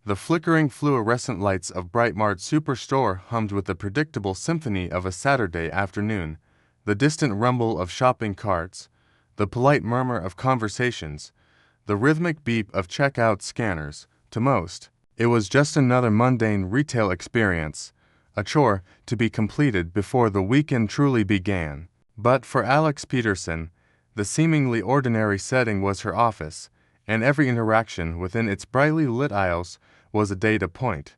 The flickering fluorescent lights of BrightMart Superstore hummed with the predictable symphony of a Saturday afternoon, the distant rumble of shopping carts, the polite murmur of conversations, the rhythmic beep of checkout scanners. To most, it was just another mundane retail experience, a chore to be completed before the weekend truly began. But for Alex Peterson, the seemingly ordinary setting was her office, and every interaction within its brightly lit aisles was a data point.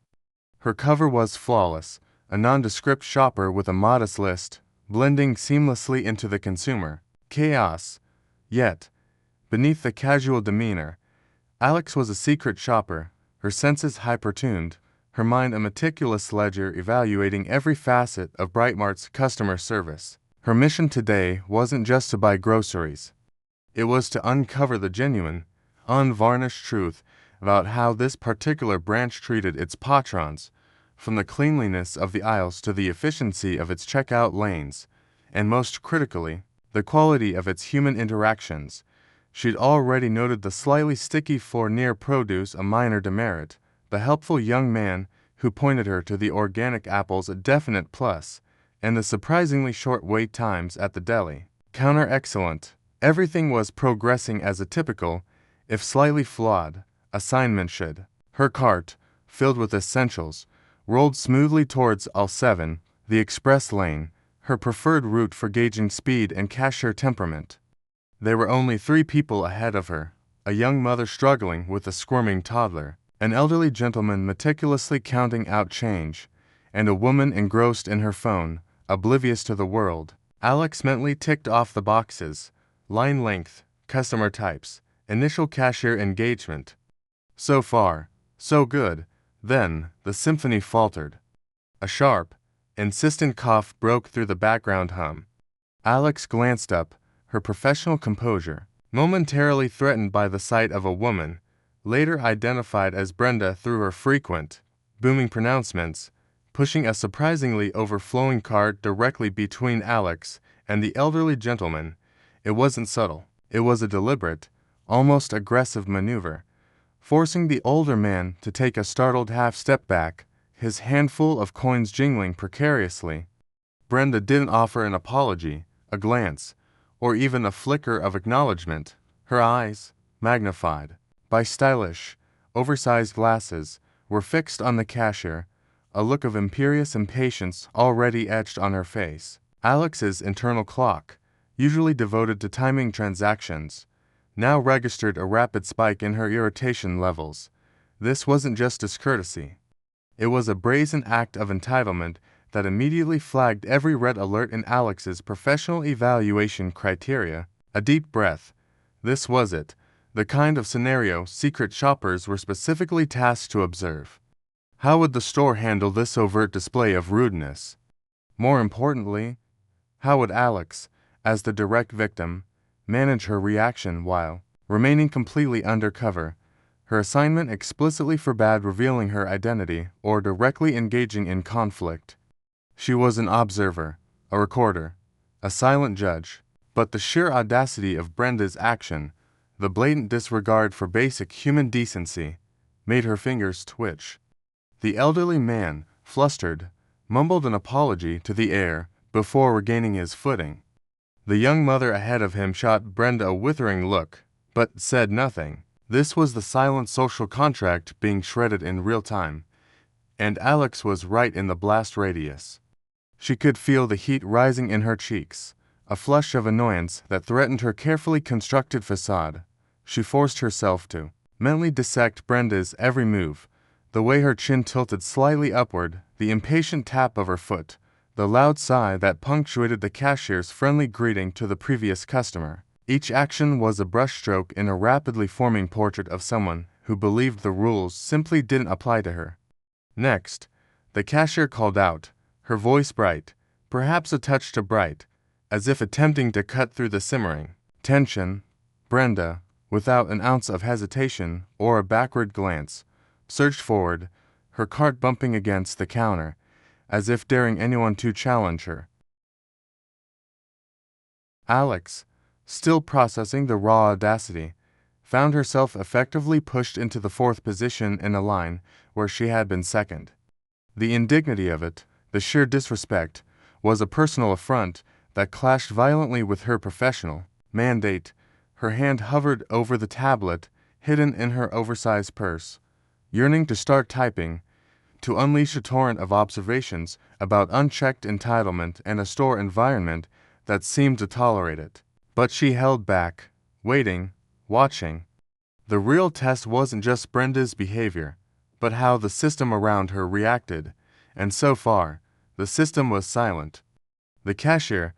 Her cover was flawless, a nondescript shopper with a modest list, blending seamlessly into the consumer chaos. Yet, beneath the casual demeanor, Alex was a secret shopper, her senses hyper-tuned, her mind a meticulous ledger evaluating every facet of BrightMart's customer service. Her mission today wasn't just to buy groceries. It was to uncover the genuine, unvarnished truth about how this particular branch treated its patrons, from the cleanliness of the aisles to the efficiency of its checkout lanes, and most critically, the quality of its human interactions. She'd already noted the slightly sticky floor near produce a minor demerit, the helpful young man who pointed her to the organic apples a definite plus, and the surprisingly short wait times at the deli counter excellent. Everything was progressing as a typical, if slightly flawed, assignment should. Her cart, filled with essentials, rolled smoothly towards aisle 7, the express lane, her preferred route for gauging speed and cashier temperament. There were only 3 people ahead of her: a young mother struggling with a squirming toddler, an elderly gentleman meticulously counting out change, and a woman engrossed in her phone, oblivious to the world. Alex mentally ticked off the boxes: line length, customer types, initial cashier engagement. So far, so good. Then, the symphony faltered. A sharp, insistent cough broke through the background hum. Alex glanced up, her professional composure momentarily threatened by the sight of a woman, later identified as Brenda through her frequent, booming pronouncements, pushing a surprisingly overflowing cart directly between Alex and the elderly gentleman. It wasn't subtle. It was a deliberate, almost aggressive maneuver, forcing the older man to take a startled half-step back, his handful of coins jingling precariously. Brenda didn't offer an apology, a glance, or even a flicker of acknowledgement. Her eyes, magnified by stylish, oversized glasses, were fixed on the cashier, a look of imperious impatience already etched on her face. Alex's internal clock, usually devoted to timing transactions, now registered a rapid spike in her irritation levels. This wasn't just discourtesy. It was a brazen act of entitlement that immediately flagged every red alert in Alex's professional evaluation criteria. A deep breath. This was it, the kind of scenario secret shoppers were specifically tasked to observe. How would the store handle this overt display of rudeness? More importantly, how would Alex, as the direct victim, manage her reaction while remaining completely undercover? Her assignment explicitly forbade revealing her identity or directly engaging in conflict. She was an observer, a recorder, a silent judge, but the sheer audacity of Brenda's action, the blatant disregard for basic human decency, made her fingers twitch. The elderly man, flustered, mumbled an apology to the air before regaining his footing. The young mother ahead of him shot Brenda a withering look, but said nothing. This was the silent social contract being shredded in real time, and Alex was right in the blast radius. She could feel the heat rising in her cheeks, a flush of annoyance that threatened her carefully constructed facade. She forced herself to mentally dissect Brenda's every move, the way her chin tilted slightly upward, the impatient tap of her foot, the loud sigh that punctuated the cashier's friendly greeting to the previous customer. Each action was a brushstroke in a rapidly forming portrait of someone who believed the rules simply didn't apply to her. Next, the cashier called out, her voice bright, perhaps a touch too bright, as if attempting to cut through the simmering tension. Brenda, without an ounce of hesitation or a backward glance, surged forward, her cart bumping against the counter, as if daring anyone to challenge her. Alex, still processing the raw audacity, found herself effectively pushed into the fourth position in a line where she had been second. The indignity of it, the sheer disrespect, was a personal affront that clashed violently with her professional mandate. Her hand hovered over the tablet hidden in her oversized purse, yearning to start typing, to unleash a torrent of observations about unchecked entitlement and a store environment that seemed to tolerate it. But she held back, waiting, watching. The real test wasn't just Brenda's behavior, but how the system around her reacted, and so far, the system was silent. The cashier,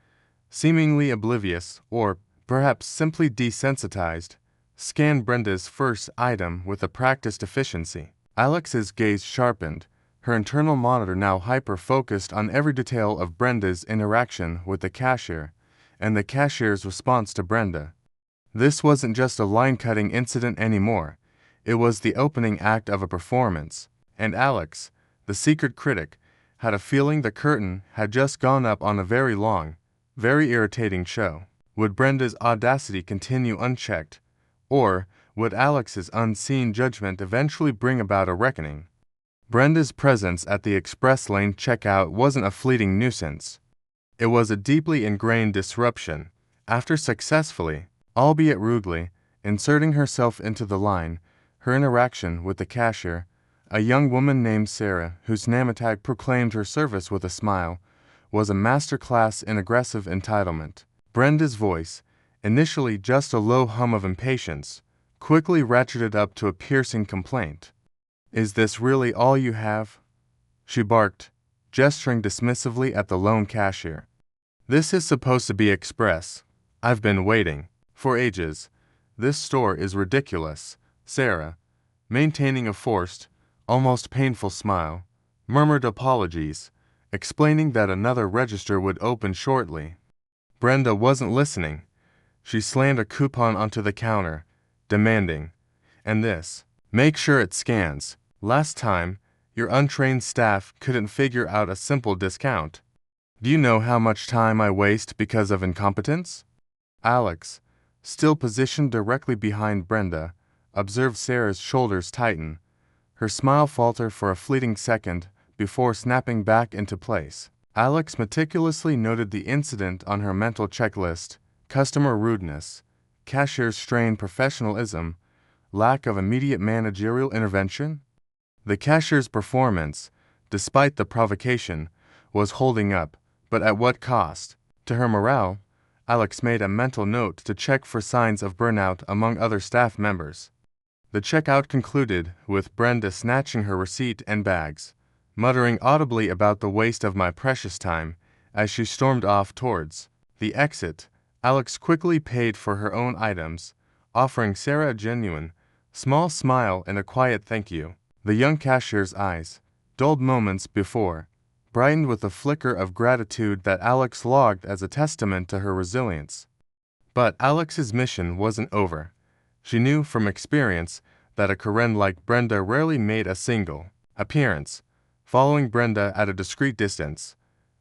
seemingly oblivious, or perhaps simply desensitized, scanned Brenda's first item with a practiced efficiency. Alex's gaze sharpened, her internal monitor now hyper-focused on every detail of Brenda's interaction with the cashier, and the cashier's response to Brenda. This wasn't just a line-cutting incident anymore. It was the opening act of a performance, and Alex, the secret critic, had a feeling the curtain had just gone up on a very long, very irritating show. Would Brenda's audacity continue unchecked, or would Alex's unseen judgment eventually bring about a reckoning? Brenda's presence at the express lane checkout wasn't a fleeting nuisance. It was a deeply ingrained disruption. After successfully, albeit rudely, inserting herself into the line, her interaction with the cashier, a young woman named Sarah, whose name tag proclaimed her service with a smile, was a masterclass in aggressive entitlement. Brenda's voice, initially just a low hum of impatience, quickly ratcheted up to a piercing complaint. "Is this really all you have?" she barked, gesturing dismissively at the lone cashier. "This is supposed to be express. I've been waiting for ages. This store is ridiculous." Sarah, maintaining a forced, almost painful smile, murmured apologies, explaining that another register would open shortly. Brenda wasn't listening. She slammed a coupon onto the counter, demanding, "And this, make sure it scans. Last time, your untrained staff couldn't figure out a simple discount. Do you know how much time I waste because of incompetence?" Alex, still positioned directly behind Brenda, observed Sarah's shoulders tighten, her smile falter for a fleeting second before snapping back into place. Alex meticulously noted the incident on her mental checklist: customer rudeness, cashier's strained professionalism, lack of immediate managerial intervention. The cashier's performance, despite the provocation, was holding up, but at what cost? To her morale, Alex made a mental note to check for signs of burnout among other staff members. The checkout concluded with Brenda snatching her receipt and bags, muttering audibly about the waste of my precious time as she stormed off towards the exit. Alex quickly paid for her own items, offering Sarah a genuine, small smile and a quiet thank you. The young cashier's eyes, dulled moments before, brightened with a flicker of gratitude that Alex logged as a testament to her resilience. But Alex's mission wasn't over. She knew from experience that a Karen like Brenda rarely made a single appearance. Following Brenda at a discreet distance,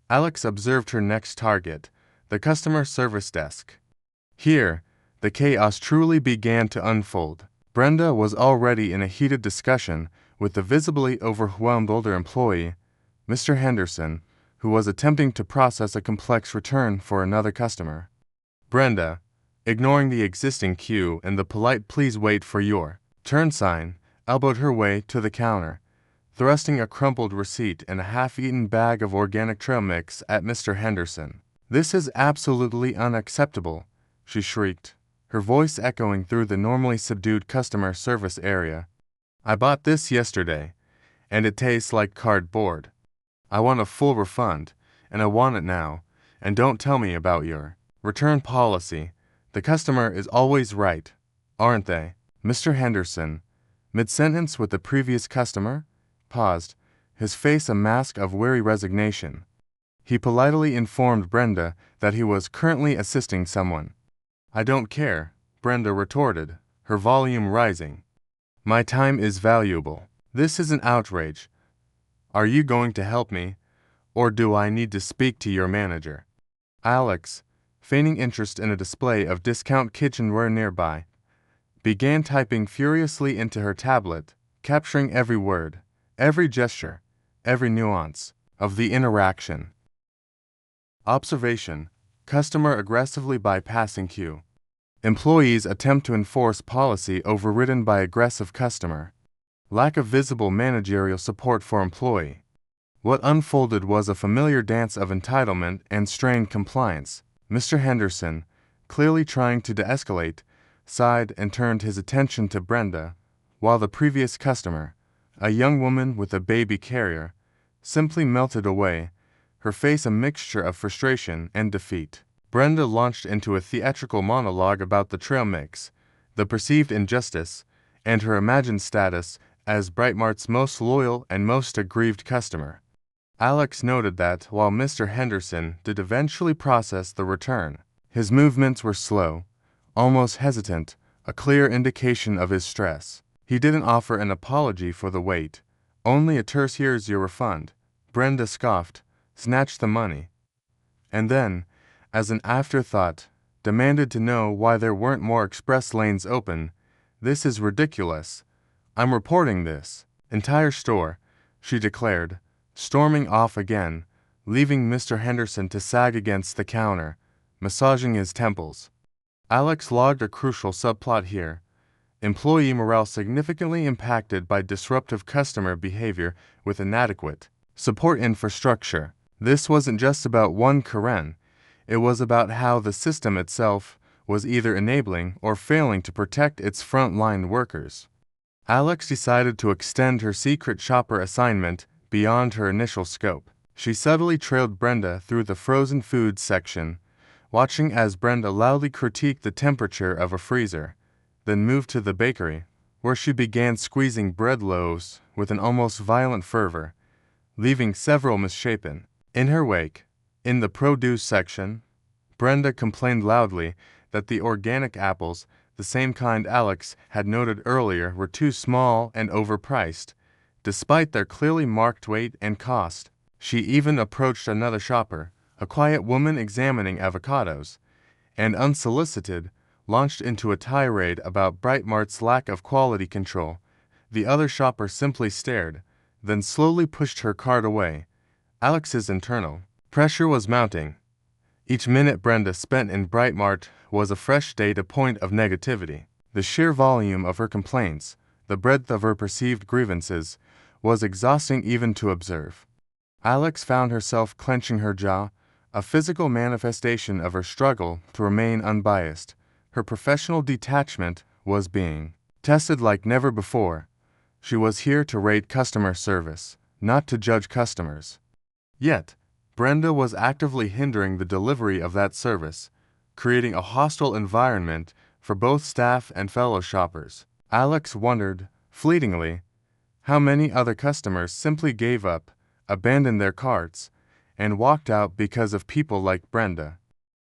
Alex observed her next target, the customer service desk. Here, the chaos truly began to unfold. Brenda was already in a heated discussion with the visibly overwhelmed older employee, Mr. Henderson, who was attempting to process a complex return for another customer. Brenda, ignoring the existing queue and the polite "please wait for your turn" sign, elbowed her way to the counter, thrusting a crumpled receipt and a half-eaten bag of organic trail mix at Mr. Henderson. "This is absolutely unacceptable," she shrieked, her voice echoing through the normally subdued customer service area. "I bought this yesterday, and it tastes like cardboard. I want a full refund, and I want it now, and don't tell me about your return policy. The customer is always right, aren't they?" Mr. Henderson, mid-sentence with the previous customer, paused, his face a mask of weary resignation. He politely informed Brenda that he was currently assisting someone. "I don't care," Brenda retorted, her volume rising. "My time is valuable. This is an outrage. Are you going to help me, or do I need to speak to your manager?" Alex, feigning interest in a display of discount kitchenware nearby, began typing furiously into her tablet, capturing every word, every gesture, every nuance of the interaction. Observation: customer aggressively bypassing queue. Employees attempt to enforce policy overridden by aggressive customer. Lack of visible managerial support for employee. What unfolded was a familiar dance of entitlement and strained compliance. Mr. Henderson, clearly trying to de-escalate, sighed and turned his attention to Brenda, while the previous customer, a young woman with a baby carrier, simply melted away, her face a mixture of frustration and defeat. Brenda launched into a theatrical monologue about the trail mix, the perceived injustice, and her imagined status as BrightMart's most loyal and most aggrieved customer. Alex noted that while Mr. Henderson did eventually process the return, his movements were slow, almost hesitant, a clear indication of his stress. He didn't offer an apology for the wait, only a terse "here's your refund." Brenda scoffed, snatched the money, and then, as an afterthought, demanded to know why there weren't more express lanes open. "This is ridiculous. I'm reporting this entire store," she declared, storming off again, leaving Mr. Henderson to sag against the counter, massaging his temples. Alex logged a crucial subplot here: employee morale significantly impacted by disruptive customer behavior with inadequate support infrastructure. This wasn't just about one Karen, it was about how the system itself was either enabling or failing to protect its frontline workers. Alex decided to extend her secret shopper assignment beyond her initial scope. She subtly trailed Brenda through the frozen foods section, watching as Brenda loudly critiqued the temperature of a freezer, then moved to the bakery, where she began squeezing bread loaves with an almost violent fervor, leaving several misshapen. In her wake, in the produce section, Brenda complained loudly that the organic apples, the same kind Alex had noted earlier, were too small and overpriced, despite their clearly marked weight and cost. She even approached another shopper, a quiet woman examining avocados, and unsolicited, launched into a tirade about BrightMart's lack of quality control. The other shopper simply stared, then slowly pushed her cart away. Alex's internal pressure was mounting. Each minute Brenda spent in BrightMart was a fresh data point of negativity. The sheer volume of her complaints, the breadth of her perceived grievances, was exhausting even to observe. Alex found herself clenching her jaw, a physical manifestation of her struggle to remain unbiased. Her professional detachment was being tested like never before. She was here to rate customer service, not to judge customers. Yet, Brenda was actively hindering the delivery of that service, creating a hostile environment for both staff and fellow shoppers. Alex wondered, fleetingly, how many other customers simply gave up, abandoned their carts, and walked out because of people like Brenda.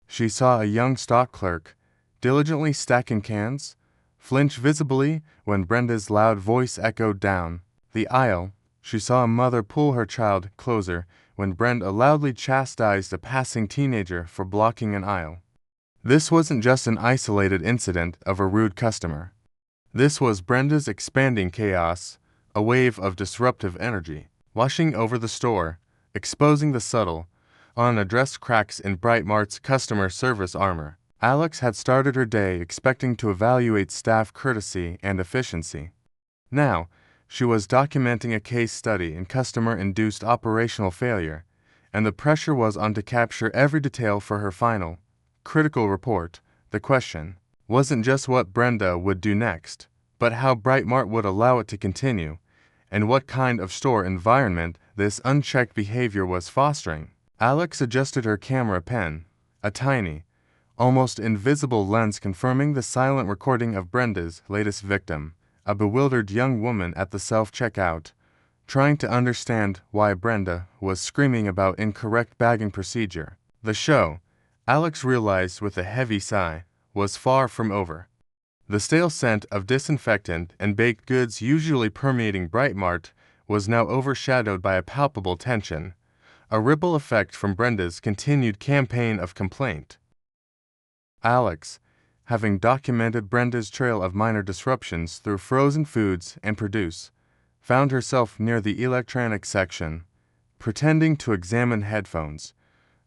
She saw a young stock clerk, diligently stacking cans, flinch visibly when Brenda's loud voice echoed down the aisle. She saw a mother pull her child closer when Brenda loudly chastised a passing teenager for blocking an aisle. This wasn't just an isolated incident of a rude customer. This was Brenda's expanding chaos, a wave of disruptive energy, washing over the store, exposing the subtle, unaddressed cracks in BrightMart's customer service armor. Alex had started her day expecting to evaluate staff courtesy and efficiency. Now, she was documenting a case study in customer-induced operational failure, and the pressure was on to capture every detail for her final, critical report. The question wasn't just what Brenda would do next, but how BrightMart would allow it to continue, and what kind of store environment this unchecked behavior was fostering. Alex adjusted her camera pen, a tiny, almost invisible lens confirming the silent recording of Brenda's latest victim, a bewildered young woman at the self-checkout, trying to understand why Brenda was screaming about incorrect bagging procedure. The show, Alex realized with a heavy sigh, was far from over. The stale scent of disinfectant and baked goods usually permeating BrightMart was now overshadowed by a palpable tension, a ripple effect from Brenda's continued campaign of complaint. Alex, having documented Brenda's trail of minor disruptions through frozen foods and produce, found herself near the electronics section, pretending to examine headphones,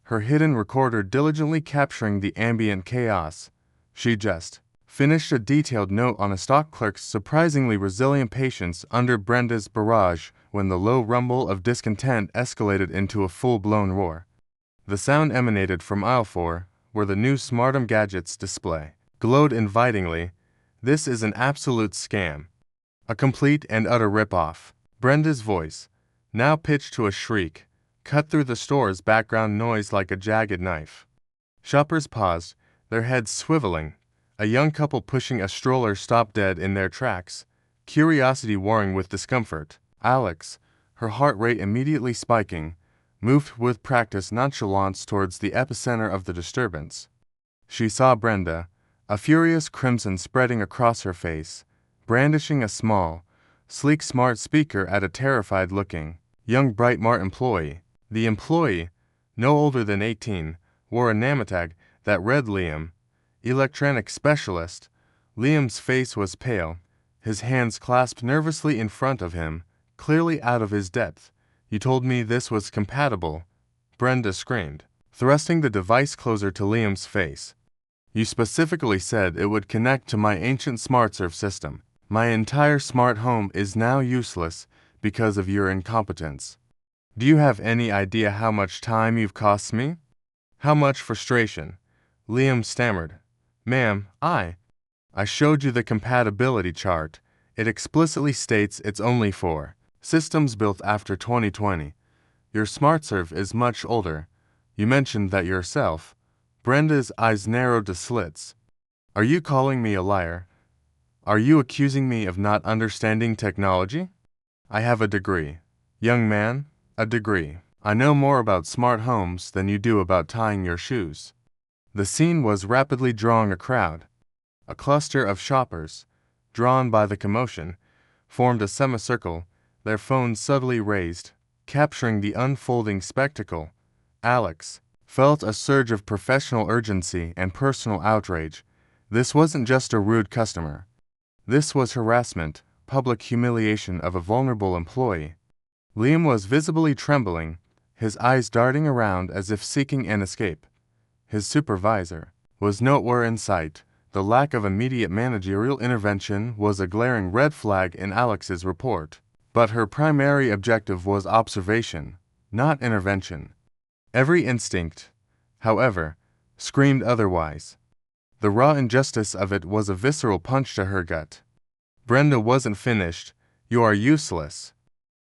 her hidden recorder diligently capturing the ambient chaos. She just finished a detailed note on a stock clerk's surprisingly resilient patience under Brenda's barrage when the low rumble of discontent escalated into a full-blown roar. The sound emanated from aisle 4, where the new Smartum Gadgets display glowed invitingly. "This is an absolute scam. A complete and utter rip-off." Brenda's voice, now pitched to a shriek, cut through the store's background noise like a jagged knife. Shoppers paused, their heads swiveling. A young couple pushing a stroller stopped dead in their tracks, curiosity warring with discomfort. Alex, her heart rate immediately spiking, moved with practiced nonchalance towards the epicenter of the disturbance. She saw Brenda, a furious crimson spreading across her face, brandishing a small, sleek smart speaker at a terrified-looking, young BrightMart employee. The employee, no older than 18, wore a name tag that read Liam, electronics specialist. Liam's face was pale, his hands clasped nervously in front of him, clearly out of his depth. "You told me this was compatible," Brenda screamed, thrusting the device closer to Liam's face. "You specifically said it would connect to my ancient SmartServe system. My entire smart home is now useless because of your incompetence. Do you have any idea how much time you've cost me? How much frustration?" Liam stammered. "Ma'am, I showed you the compatibility chart. It explicitly states it's only for systems built after 2020. Your SmartServe is much older. You mentioned that yourself." Brenda's eyes narrowed to slits. "Are you calling me a liar? Are you accusing me of not understanding technology? I have a degree. Young man, a degree. I know more about smart homes than you do about tying your shoes." The scene was rapidly drawing a crowd. A cluster of shoppers, drawn by the commotion, formed a semicircle, their phones subtly raised, capturing the unfolding spectacle. Alex felt a surge of professional urgency and personal outrage. This wasn't just a rude customer. This was harassment, public humiliation of a vulnerable employee. Liam was visibly trembling, his eyes darting around as if seeking an escape. His supervisor was nowhere in sight. The lack of immediate managerial intervention was a glaring red flag in Alex's report. But her primary objective was observation, not intervention. Every instinct, however, screamed otherwise. The raw injustice of it was a visceral punch to her gut. "Brenda wasn't finished. You are useless.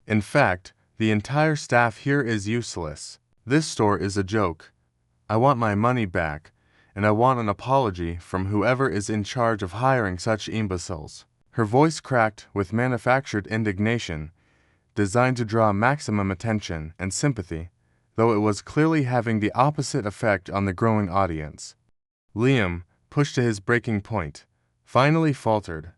In fact, the entire staff here is useless. This store is a joke. I want my money back, and I want an apology from whoever is in charge of hiring such imbeciles." Her voice cracked with manufactured indignation, designed to draw maximum attention and sympathy, though it was clearly having the opposite effect on the growing audience. Liam, pushed to his breaking point, finally faltered.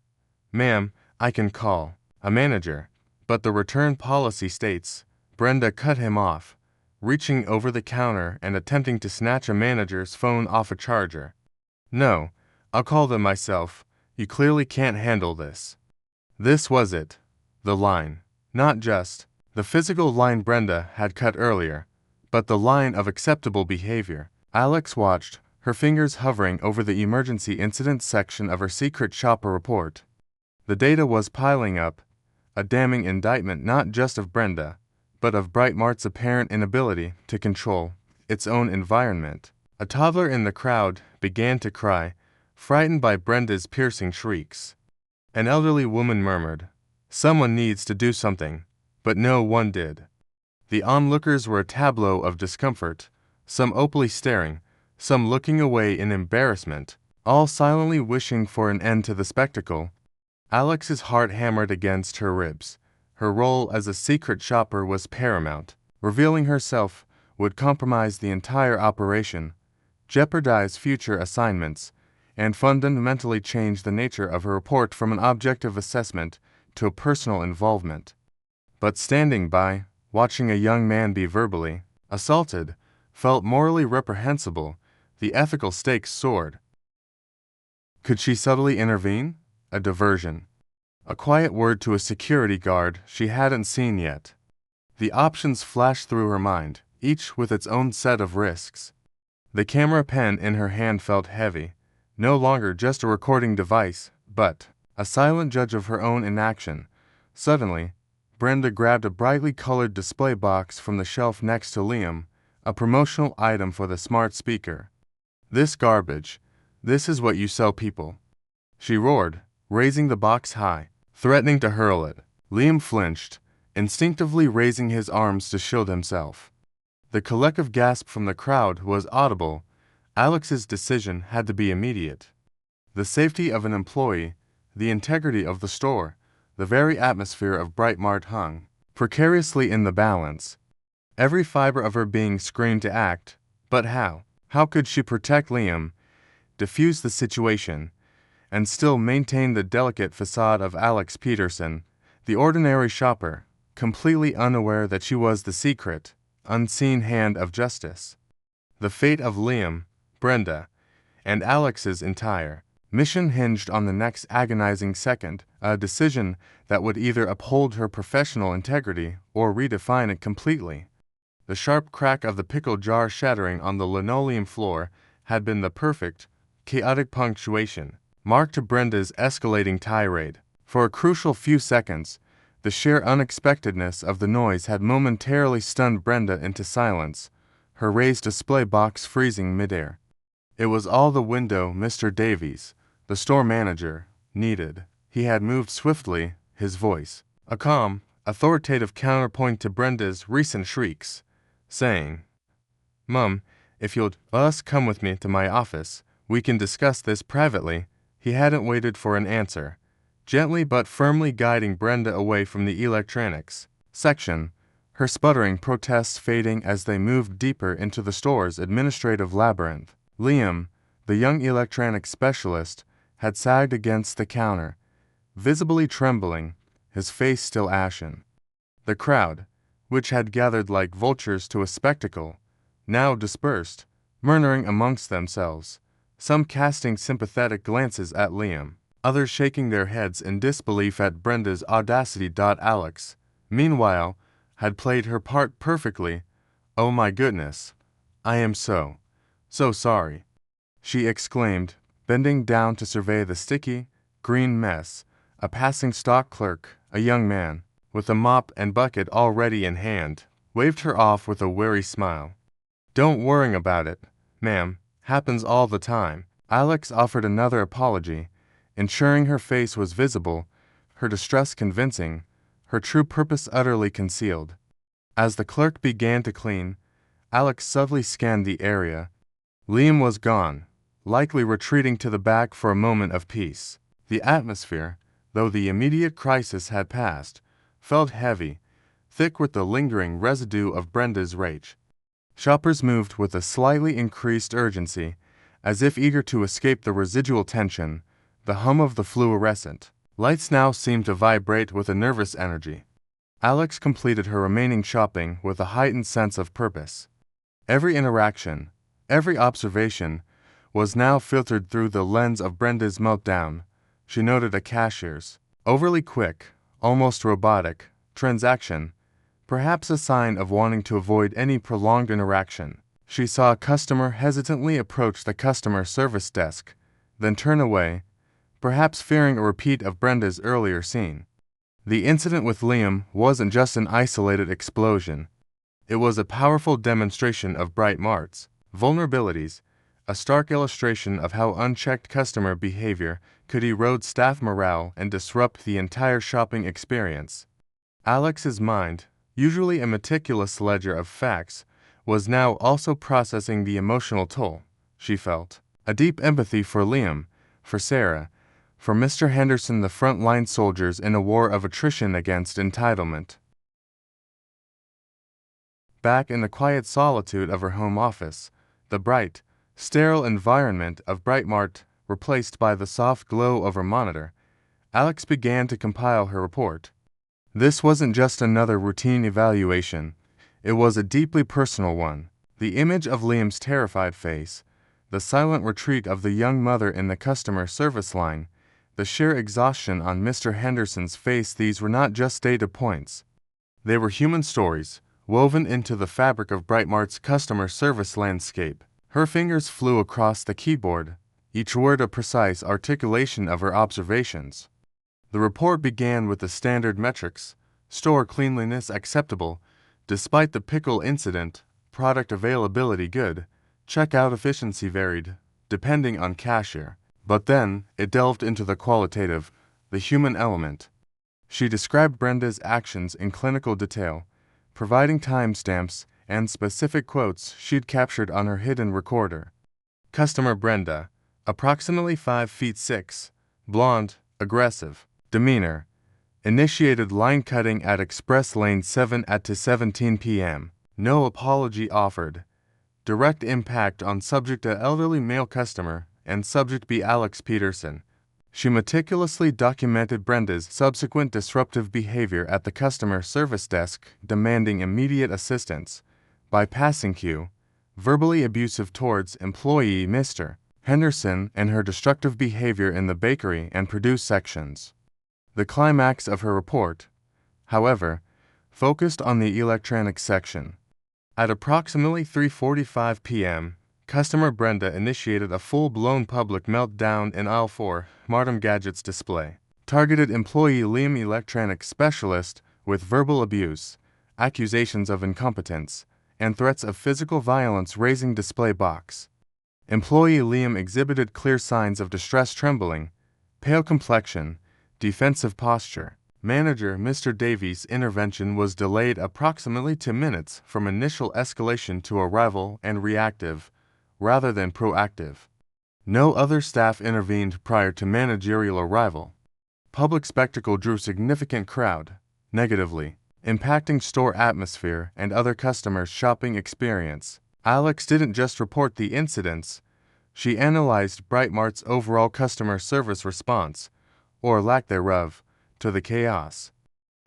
"Ma'am, I can call a manager, but the return policy states." Brenda cut him off, reaching over the counter and attempting to snatch a manager's phone off a charger. "No, I'll call them myself. You clearly can't handle this." This was it. The line. Not just the physical line Brenda had cut earlier, but the line of acceptable behavior. Alex watched, her fingers hovering over the emergency incidents section of her secret shopper report. The data was piling up, a damning indictment not just of Brenda, but of BrightMart's apparent inability to control its own environment. A toddler in the crowd began to cry, frightened by Brenda's piercing shrieks. An elderly woman murmured, "Someone needs to do something," but no one did. The onlookers were a tableau of discomfort, some opally staring, some looking away in embarrassment, all silently wishing for an end to the spectacle. Alex's heart hammered against her ribs. Her role as a secret shopper was paramount. Revealing herself would compromise the entire operation, jeopardize future assignments, and fundamentally change the nature of her report from an objective assessment to a personal involvement. But standing by, watching a young man be verbally assaulted, felt morally reprehensible. The ethical stakes soared. Could she subtly intervene? A diversion. A quiet word to a security guard she hadn't seen yet. The options flashed through her mind, each with its own set of risks. The camera pen in her hand felt heavy, no longer just a recording device, but a silent judge of her own inaction. Suddenly, Brenda grabbed a brightly colored display box from the shelf next to Liam, a promotional item for the smart speaker. "This garbage. This is what you sell people," she roared, raising the box high, threatening to hurl it. Liam flinched, instinctively raising his arms to shield himself. The collective gasp from the crowd was audible. Alex's decision had to be immediate. The safety of an employee, the integrity of the store, the very atmosphere of BrightMart hung precariously in the balance. Every fiber of her being screamed to act, but how? How could she protect Liam, diffuse the situation, and still maintain the delicate facade of Alex Peterson, the ordinary shopper, completely unaware that she was the secret, unseen hand of justice? The fate of Liam, Brenda, and Alex's entire mission hinged on the next agonizing second, a decision that would either uphold her professional integrity or redefine it completely. The sharp crack of the pickle jar shattering on the linoleum floor had been the perfect, chaotic punctuation, marked to Brenda's escalating tirade. For a crucial few seconds, the sheer unexpectedness of the noise had momentarily stunned Brenda into silence, her raised display box freezing midair. It was all the window Mr. Davies, the store manager, needed. He had moved swiftly, his voice a calm, authoritative counterpoint to Brenda's recent shrieks, saying, "Mum, if you'll us come with me to my office, we can discuss this privately." He hadn't waited for an answer, gently but firmly guiding Brenda away from the electronics section, her sputtering protests fading as they moved deeper into the store's administrative labyrinth. Liam, the young electronics specialist, had sagged against the counter, visibly trembling, his face still ashen. The crowd, which had gathered like vultures to a spectacle, now dispersed, murmuring amongst themselves, some casting sympathetic glances at Liam, others shaking their heads in disbelief at Brenda's audacity. Alex, meanwhile, had played her part perfectly. "Oh my goodness. I am so sorry," she exclaimed, bending down to survey the sticky, green mess. A passing stock clerk, a young man, with a mop and bucket already in hand, waved her off with a weary smile. "Don't worry about it, ma'am. Happens all the time." Alex offered another apology, ensuring her face was visible, her distress convincing, her true purpose utterly concealed. As the clerk began to clean, Alex subtly scanned the area. Liam was gone, likely retreating to the back for a moment of peace. The atmosphere, though the immediate crisis had passed, felt heavy, thick with the lingering residue of Brenda's rage. Shoppers moved with a slightly increased urgency, as if eager to escape the residual tension. The hum of the fluorescent lights now seemed to vibrate with a nervous energy. Alex completed her remaining shopping with a heightened sense of purpose. Every interaction, every observation, was now filtered through the lens of Brenda's meltdown. She noted a cashier's overly quick, almost robotic, transaction, perhaps a sign of wanting to avoid any prolonged interaction. She saw a customer hesitantly approach the customer service desk, then turn away, perhaps fearing a repeat of Brenda's earlier scene. The incident with Liam wasn't just an isolated explosion. It was a powerful demonstration of BrightMart's vulnerabilities, a stark illustration of how unchecked customer behavior could erode staff morale and disrupt the entire shopping experience. Alex's mind, usually a meticulous ledger of facts, was now also processing the emotional toll. She felt a deep empathy for Liam, for Sarah, for Mr. Henderson, the front-line soldiers in a war of attrition against entitlement. Back in the quiet solitude of her home office, the bright, sterile environment of BrightMart replaced by the soft glow of her monitor, Alex began to compile her report. This wasn't just another routine evaluation. It was a deeply personal one. The image of Liam's terrified face, the the silent retreat of the young mother in the customer service line, the sheer exhaustion on Mr. Henderson's face. These were not just data points. They were human stories, woven into the fabric of BrightMart's customer service landscape. Her fingers flew across the keyboard, each word a precise articulation of her observations. The report began with the standard metrics: store cleanliness acceptable, despite the pickle incident; product availability good; checkout efficiency varied, depending on cashier. But then, it delved into the qualitative, the human element. She described Brenda's actions in clinical detail, providing timestamps and specific quotes she'd captured on her hidden recorder. Customer Brenda, approximately 5 feet 6, blonde, aggressive. Demeanor: initiated line cutting at Express Lane 7 at 2:17 p.m. No apology offered. Direct impact on subject: a elderly male customer, and subject B. Alex Peterson. She meticulously documented Brenda's subsequent disruptive behavior at the customer service desk, demanding immediate assistance, bypassing queue, verbally abusive towards employee Mr. Henderson, and her destructive behavior in the bakery and produce sections. The climax of her report, however, focused on the electronics section. At approximately 3:45 p.m., customer Brenda initiated a full-blown public meltdown in aisle 4, Martin Gadget's display. Targeted employee Liam, electronics specialist, with verbal abuse, accusations of incompetence, and threats of physical violence, raising display box. Employee Liam exhibited clear signs of distress: trembling, pale complexion, defensive posture. Manager Mr. Davies' intervention was delayed approximately 2 minutes from initial escalation to arrival, and reactive, rather than proactive. No other staff intervened prior to managerial arrival. Public spectacle drew significant crowd, negatively impacting store atmosphere and other customers' shopping experience. Alex didn't just report the incidents, she analyzed BrightMart's overall customer service response, or lack thereof, to the chaos.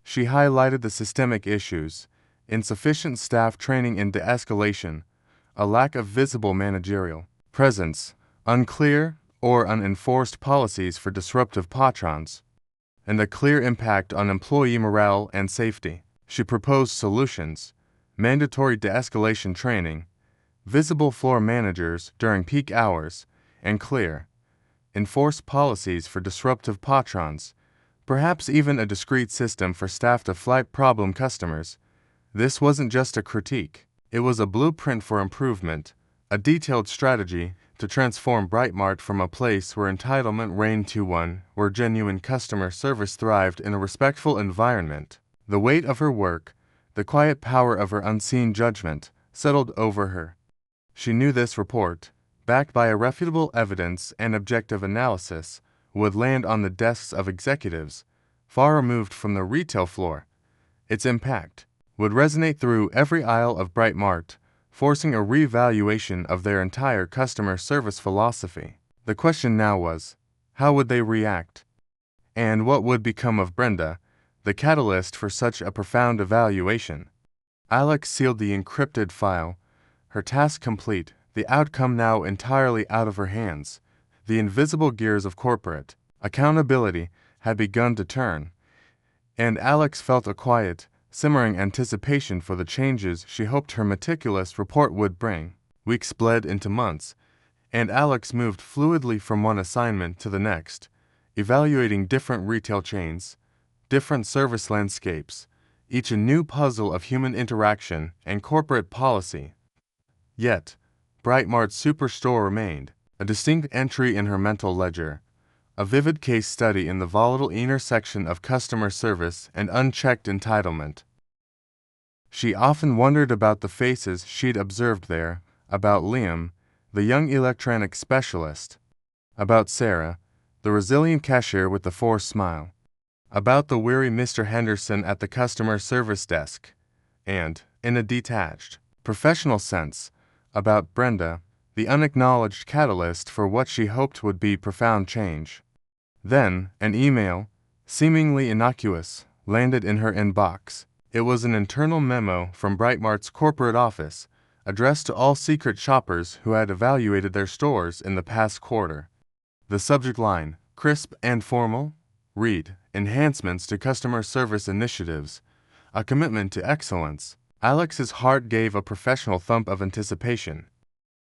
She highlighted the systemic issues: insufficient staff training in de-escalation, a lack of visible managerial presence, unclear or unenforced policies for disruptive patrons, and a clear impact on employee morale and safety. She proposed solutions: mandatory de-escalation training, visible floor managers during peak hours, and clear, enforced policies for disruptive patrons, perhaps even a discrete system for staff to flight problem customers. This wasn't just a critique, it was a blueprint for improvement, a detailed strategy to transform BrightMart from a place where entitlement reigned to one where genuine customer service thrived in a respectful environment. The weight of her work, the quiet power of her unseen judgment, settled over her. She knew this report, backed by irrefutable evidence and objective analysis, would land on the desks of executives far removed from the retail floor. Its impact would resonate through every aisle of BrightMart, forcing a reevaluation of their entire customer service philosophy. The question now was, how would they react? And what would become of Brenda, the catalyst for such a profound evaluation? Alex sealed the encrypted file, her task complete, the outcome now entirely out of her hands. The invisible gears of corporate accountability had begun to turn, and Alex felt a quiet, simmering anticipation for the changes she hoped her meticulous report would bring. Weeks bled into months, and Alex moved fluidly from one assignment to the next, evaluating different retail chains, different service landscapes, each a new puzzle of human interaction and corporate policy. Yet, BrightMart Superstore remained, a distinct entry in her mental ledger, a vivid case study in the volatile intersection of customer service and unchecked entitlement. She often wondered about the faces she'd observed there, about Liam, the young electronics specialist, about Sarah, the resilient cashier with the forced smile, about the weary Mr. Henderson at the customer service desk, and, in a detached, professional sense, about Brenda, the unacknowledged catalyst for what she hoped would be profound change. Then, an email, seemingly innocuous, landed in her inbox. It was an internal memo from BrightMart's corporate office, addressed to all secret shoppers who had evaluated their stores in the past quarter. The subject line, crisp and formal, read, enhancements to customer service initiatives, a commitment to excellence. Alex's heart gave a professional thump of anticipation.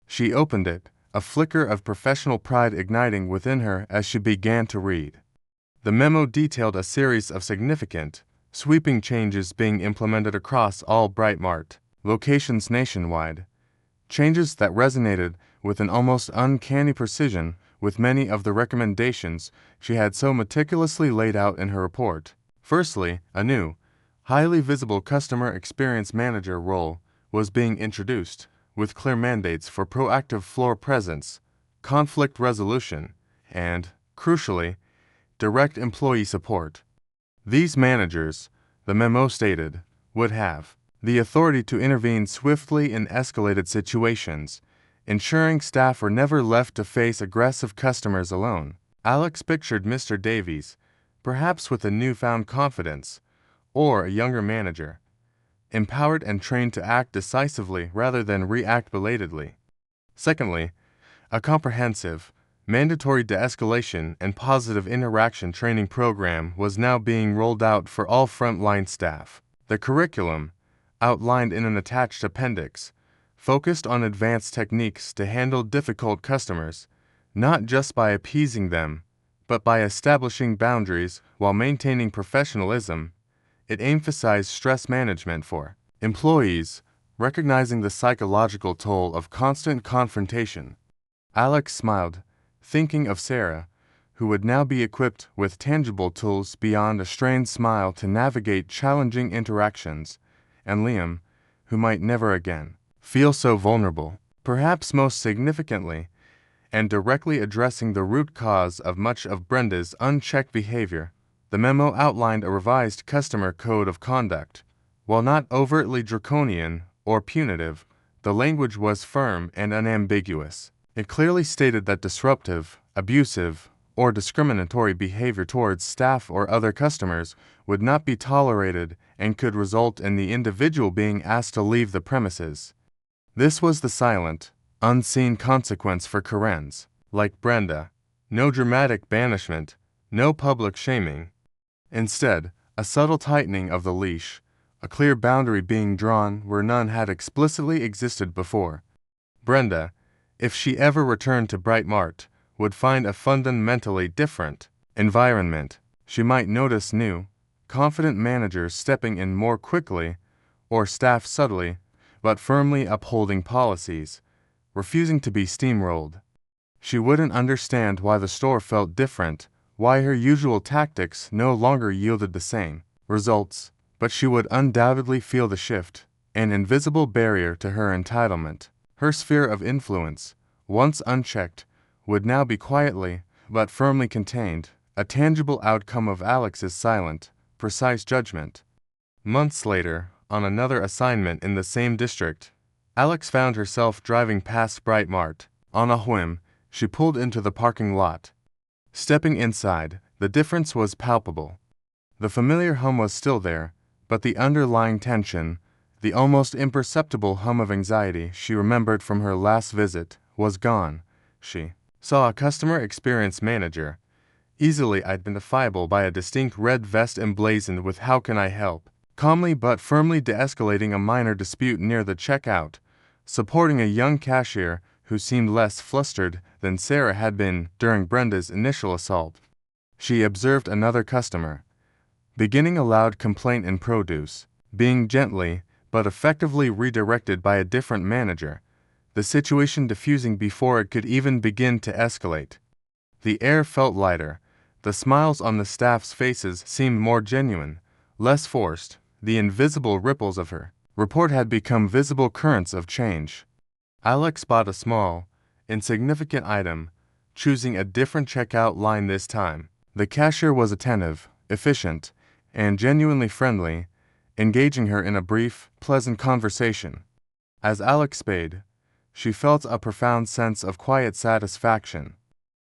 She opened it, a flicker of professional pride igniting within her as she began to read. The memo detailed a series of significant, sweeping changes being implemented across all BrightMart locations nationwide, changes that resonated with an almost uncanny precision with many of the recommendations she had so meticulously laid out in her report. Firstly, a new, highly visible customer experience manager role was being introduced, with clear mandates for proactive floor presence, conflict resolution, and, crucially, direct employee support. These managers, the memo stated, would have the authority to intervene swiftly in escalated situations, ensuring staff were never left to face aggressive customers alone. Alex pictured Mr. Davies, perhaps with a newfound confidence, or a younger manager, empowered and trained to act decisively rather than react belatedly. Secondly, a comprehensive, mandatory de-escalation and positive interaction training program was now being rolled out for all frontline staff. The curriculum, outlined in an attached appendix, focused on advanced techniques to handle difficult customers, not just by appeasing them, but by establishing boundaries while maintaining professionalism. It emphasized stress management for employees, recognizing the psychological toll of constant confrontation. Alex smiled, thinking of Sarah, who would now be equipped with tangible tools beyond a strained smile to navigate challenging interactions, and Liam, who might never again feel so vulnerable. Perhaps most significantly, and directly addressing the root cause of much of Brenda's unchecked behavior, the memo outlined a revised customer code of conduct. While not overtly draconian or punitive, the language was firm and unambiguous. It clearly stated that disruptive, abusive, or discriminatory behavior towards staff or other customers would not be tolerated and could result in the individual being asked to leave the premises. This was the silent, unseen consequence for Karens, like Brenda. No dramatic banishment, no public shaming. Instead, a subtle tightening of the leash, a clear boundary being drawn where none had explicitly existed before. Brenda, if she ever returned to BrightMart, would find a fundamentally different environment. She might notice new, confident managers stepping in more quickly, or staff subtly, but firmly upholding policies, refusing to be steamrolled. She wouldn't understand why the store felt different, why her usual tactics no longer yielded the same results, but she would undoubtedly feel the shift, an invisible barrier to her entitlement. Her sphere of influence, once unchecked, would now be quietly, but firmly contained, a tangible outcome of Alex's silent, precise judgment. Months later, on another assignment in the same district, Alex found herself driving past BrightMart. On a whim, she pulled into the parking lot. Stepping inside, the difference was palpable. The familiar hum was still there, but the underlying tension, the almost imperceptible hum of anxiety she remembered from her last visit, was gone. She saw a customer experience manager, easily identifiable by a distinct red vest emblazoned with "How can I help?" calmly but firmly de-escalating a minor dispute near the checkout, supporting a young cashier who seemed less flustered than Sarah had been during Brenda's initial assault. She observed another customer, beginning a loud complaint in produce, being gently but effectively redirected by a different manager, the situation diffusing before it could even begin to escalate. The air felt lighter, the smiles on the staff's faces seemed more genuine, less forced. The invisible ripples of her report had become visible currents of change. Alex bought a small, insignificant item, choosing a different checkout line this time. The cashier was attentive, efficient, and genuinely friendly, engaging her in a brief, pleasant conversation. As Alex paid, she felt a profound sense of quiet satisfaction.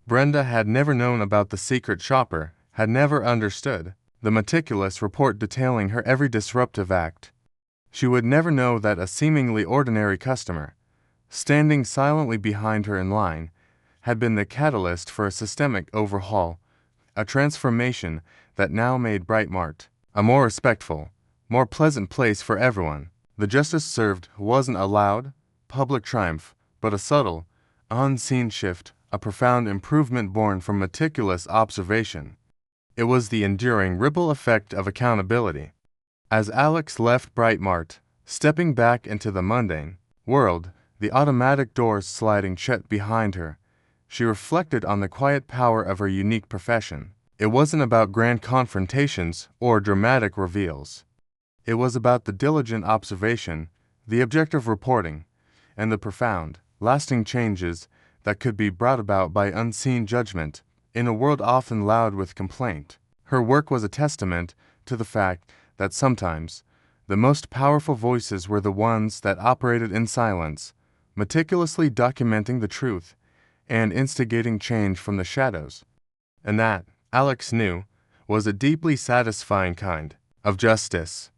Brenda had never known about the secret shopper, had never understood the meticulous report detailing her every disruptive act. She would never know that a seemingly ordinary customer, standing silently behind her in line, had been the catalyst for a systemic overhaul, a transformation that now made BrightMart a more respectful, more pleasant place for everyone. The justice served wasn't a loud, public triumph, but a subtle, unseen shift, a profound improvement born from meticulous observation. It was the enduring ripple effect of accountability. As Alex left BrightMart, stepping back into the mundane world, the automatic doors sliding shut behind her, she reflected on the quiet power of her unique profession. It wasn't about grand confrontations or dramatic reveals. It was about the diligent observation, the objective reporting, and the profound, lasting changes that could be brought about by unseen judgment in a world often loud with complaint. Her work was a testament to the fact that sometimes the most powerful voices were the ones that operated in silence, meticulously documenting the truth and instigating change from the shadows. And that, Alex knew, was a deeply satisfying kind of justice.